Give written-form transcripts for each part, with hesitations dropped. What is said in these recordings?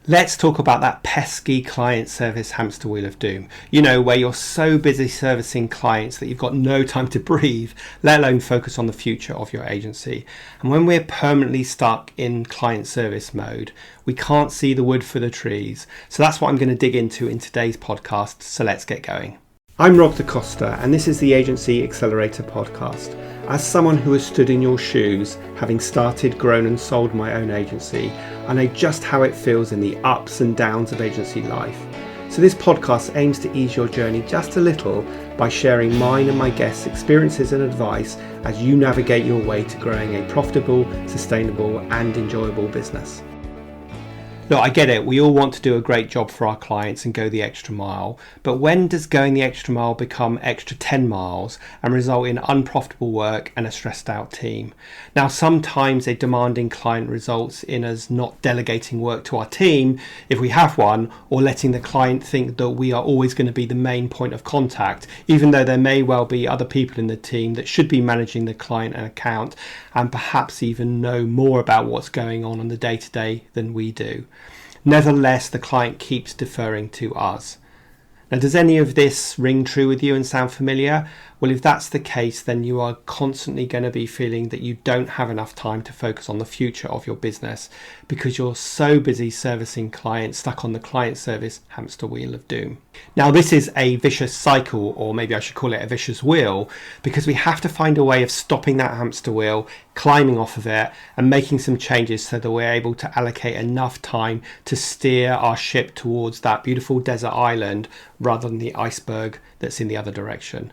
Let's talk about that pesky client service hamster wheel of doom. You know, where you're so busy servicing clients that you've got no time to breathe, let alone focus on the future of your agency. And when we're permanently stuck in client service mode, we can't see the wood for the trees. So that's what I'm going to dig into in today's podcast. So let's get going. I'm Rob DaCosta, and this is the Agency Accelerator podcast. As someone who has stood in your shoes, having started, grown and sold my own agency, I know just how it feels in the ups and downs of agency life. So this podcast aims to ease your journey just a little by sharing mine and my guests' experiences and advice as you navigate your way to growing a profitable, sustainable and enjoyable business. Look, I get it. We all want to do a great job for our clients and go the extra mile. But when does going the extra mile become extra 10 miles and result in unprofitable work and a stressed out team? Now, sometimes a demanding client results in us not delegating work to our team, if we have one, or letting the client think that we are always going to be the main point of contact, even though there may well be other people in the team that should be managing the client account and perhaps even know more about what's going on the day-to-day than we do. Nevertheless, the client keeps deferring to us. Now, does any of this ring true with you and sound familiar? Well, if that's the case, then you are constantly going to be feeling that you don't have enough time to focus on the future of your business because you're so busy servicing clients, stuck on the client service hamster wheel of doom. Now, this is a vicious cycle, or maybe I should call it a vicious wheel, because we have to find a way of stopping that hamster wheel, climbing off of it and making some changes so that we're able to allocate enough time to steer our ship towards that beautiful desert island rather than the iceberg that's in the other direction.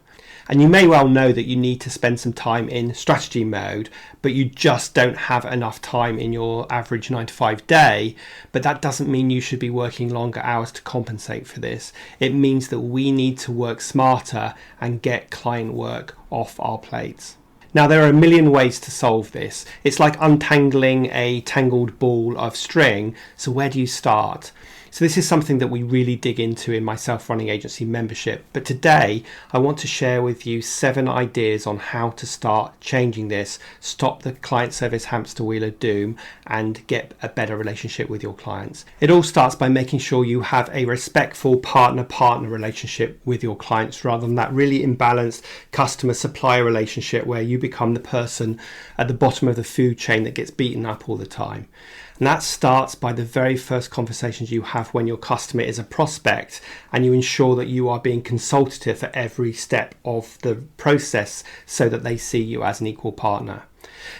And you may well know that you need to spend some time in strategy mode, but you just don't have enough time in your average 9 to 5 day. But that doesn't mean you should be working longer hours to compensate for this. It means that we need to work smarter and get client work off our plates. Now, there are a million ways to solve this. It's like untangling a tangled ball of string. So where do you start? So this is something that we really dig into in my self-running agency membership. But today, I want to share with you 7 ideas on how to start changing this, stop the client service hamster wheel of doom, and get a better relationship with your clients. It all starts by making sure you have a respectful partner-partner relationship with your clients rather than that really imbalanced customer-supplier relationship where you become the person at the bottom of the food chain that gets beaten up all the time. And that starts by the very first conversations you have when your customer is a prospect, and you ensure that you are being consultative at every step of the process so that they see you as an equal partner.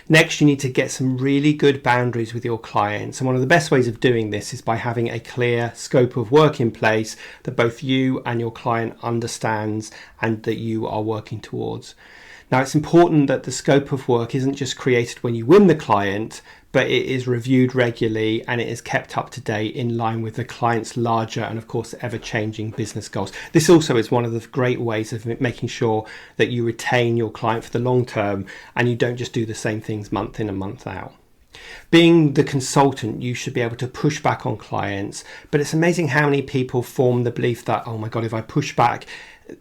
Next, you need to get some really good boundaries with your clients. And one of the best ways of doing this is by having a clear scope of work in place that both you and your client understands and that you are working towards. Now, it's important that the scope of work isn't just created when you win the client, but it is reviewed regularly and it is kept up to date in line with the client's larger and, of course, ever-changing business goals. This also is one of the great ways of making sure that you retain your client for the long term and you don't just do the same things month in and month out. Being the consultant, you should be able to push back on clients, but it's amazing how many people form the belief that, oh my God, if I push back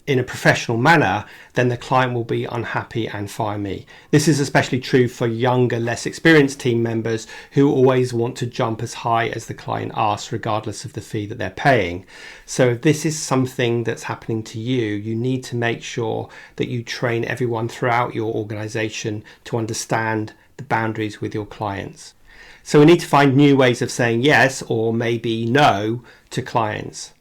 in a professional manner, then the client will be unhappy and fire me. This is especially true for younger, less experienced team members who always want to jump as high as the client asks, regardless of the fee that they're paying. So if this is something that's happening to you, you need to make sure that you train everyone throughout your organization to understand the boundaries with your clients. So we need to find new ways of saying yes or maybe no to clients.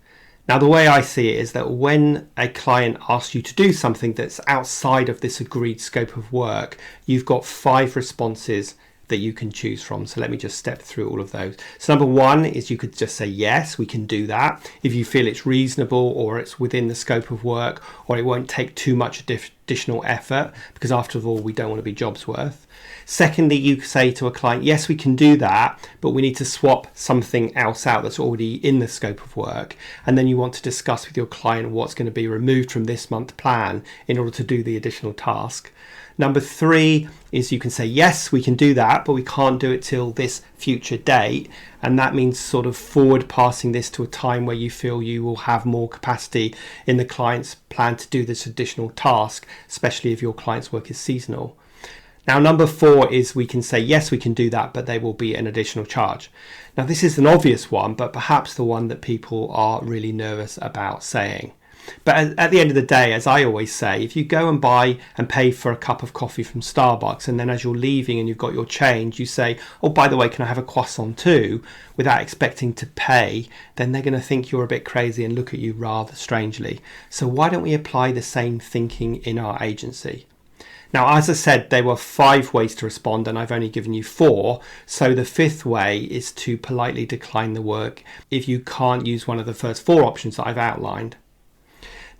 Now, the way I see it is that when a client asks you to do something that's outside of this agreed scope of work, you've got 5 responses that you can choose from. So let me just step through all of those. So number 1 is you could just say, yes, we can do that if you feel it's reasonable or it's within the scope of work or it won't take too much additional effort, because after all, we don't want to be jobs worth. Secondly, you say to a client, yes, we can do that, but we need to swap something else out that's already in the scope of work. And then you want to discuss with your client what's going to be removed from this month plan in order to do the additional task. Number 3 is you can say, yes, we can do that, but we can't do it till this future date. And that means sort of forward passing this to a time where you feel you will have more capacity in the client's plan to do this additional task, especially if your client's work is seasonal. Now, number 4 is we can say, yes, we can do that, but there will be an additional charge. Now, this is an obvious one, but perhaps the one that people are really nervous about saying. But at the end of the day, as I always say, if you go and buy and pay for a cup of coffee from Starbucks, and then as you're leaving and you've got your change, you say, oh, by the way, can I have a croissant too, without expecting to pay, then they're going to think you're a bit crazy and look at you rather strangely. So why don't we apply the same thinking in our agency? Now, as I said, there were 5 ways to respond, and I've only given you 4. So the 5th way is to politely decline the work if you can't use one of the first 4 options that I've outlined.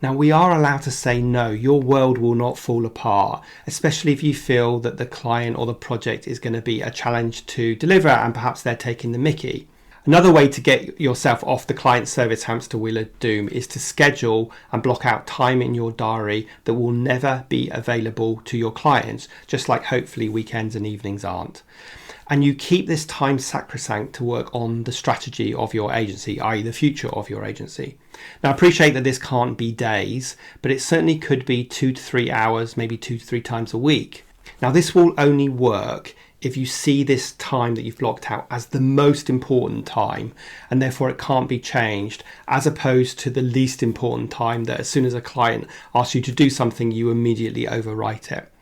Now, we are allowed to say no. Your world will not fall apart, especially if you feel that the client or the project is going to be a challenge to deliver and perhaps they're taking the mickey. Another way to get yourself off the client service hamster wheel of doom is to schedule and block out time in your diary that will never be available to your clients, just like hopefully weekends and evenings aren't. And you keep this time sacrosanct to work on the strategy of your agency, i.e. the future of your agency. Now, I appreciate that this can't be days, but it certainly could be 2 to 3 hours, maybe 2 to 3 times a week. Now, this will only work if you see this time that you've blocked out as the most important time, and therefore it can't be changed, as opposed to the least important time that as soon as a client asks you to do something, you immediately overwrite it.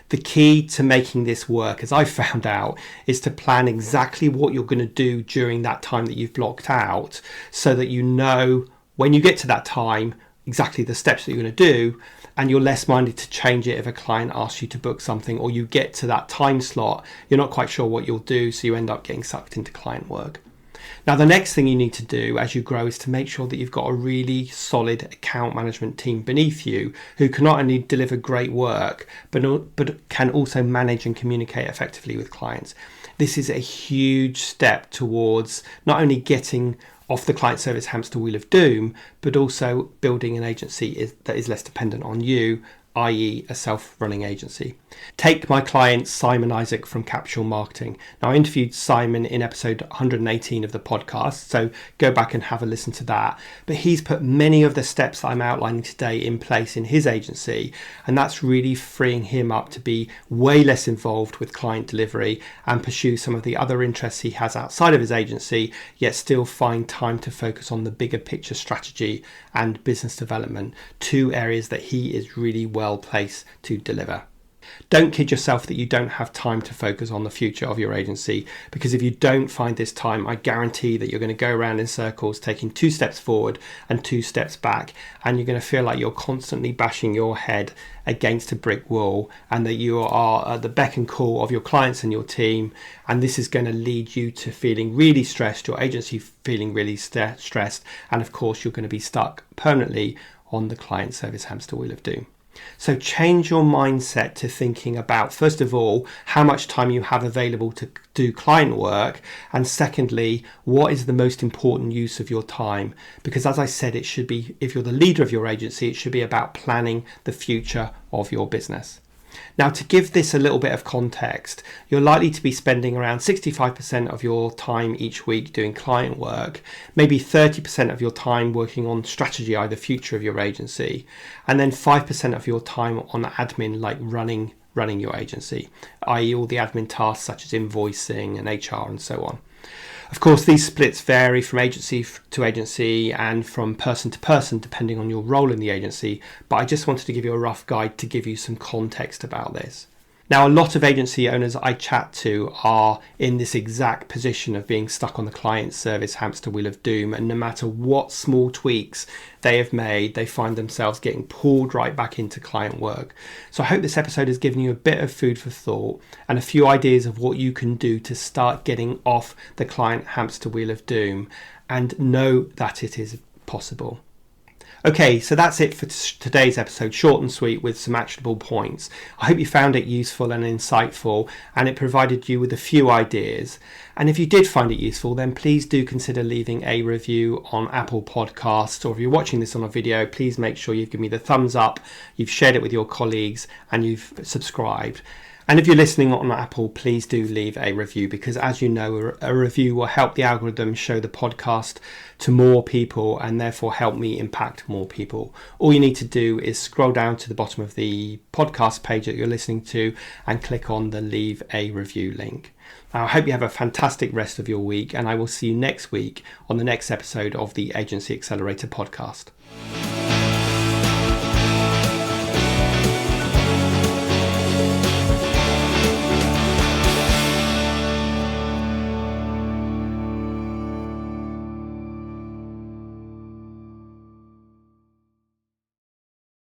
The key to making this work, as I found out, is to plan exactly what you're going to do during that time that you've blocked out, so that you know when you get to that time exactly the steps that you're going to do, and you're less minded to change it if a client asks you to book something, or you get to that time slot, you're not quite sure what you'll do, so you end up getting sucked into client work. Now, the next thing you need to do as you grow is to make sure that you've got a really solid account management team beneath you who can not only deliver great work, but can also manage and communicate effectively with clients. This is a huge step towards not only getting off the client service hamster wheel of doom, but also building an agency that is less dependent on you, i.e. a self-running agency. Take my client Simon Isaac from Capsule Marketing. Now, I interviewed Simon in episode 118 of the podcast, so go back and have a listen to that. But he's put many of the steps that I'm outlining today in place in his agency, and that's really freeing him up to be way less involved with client delivery and pursue some of the other interests he has outside of his agency, yet still find time to focus on the bigger picture strategy and business development, 2 areas that he is really well placed to deliver. Don't kid yourself that you don't have time to focus on the future of your agency, because if you don't find this time, I guarantee that you're going to go around in circles, taking 2 steps forward and 2 steps back, and you're going to feel like you're constantly bashing your head against a brick wall, and that you are at the beck and call of your clients and your team, and this is going to lead you to feeling really stressed, your agency feeling really stressed, and of course you're going to be stuck permanently on the client service hamster wheel of doom. So change your mindset to thinking about, first of all, how much time you have available to do client work, and secondly, what is the most important use of your time? Because as I said, it should be, if you're the leader of your agency, it should be about planning the future of your business. Now, to give this a little bit of context, you're likely to be spending around 65% of your time each week doing client work, maybe 30% of your time working on strategy, the future of your agency, and then 5% of your time on admin, like running your agency, i.e. all the admin tasks such as invoicing and HR and so on. Of course, these splits vary from agency to agency and from person to person, depending on your role in the agency, but I just wanted to give you a rough guide to give you some context about this. Now, a lot of agency owners I chat to are in this exact position of being stuck on the client service hamster wheel of doom, and no matter what small tweaks they have made, they find themselves getting pulled right back into client work. So I hope this episode has given you a bit of food for thought and a few ideas of what you can do to start getting off the client hamster wheel of doom, and know that it is possible. Okay, so that's it for today's episode, short and sweet with some actionable points. I hope you found it useful and insightful, and it provided you with a few ideas. And if you did find it useful, then please do consider leaving a review on Apple Podcasts, or if you're watching this on a video, please make sure you've given me the thumbs up, you've shared it with your colleagues, and you've subscribed. And if you're listening on Apple, please do leave a review, because as you know, a review will help the algorithm show the podcast to more people and therefore help me impact more people. All you need to do is scroll down to the bottom of the podcast page that you're listening to and click on the leave a review link. I hope you have a fantastic rest of your week, and I will see you next week on the next episode of the Agency Accelerator podcast.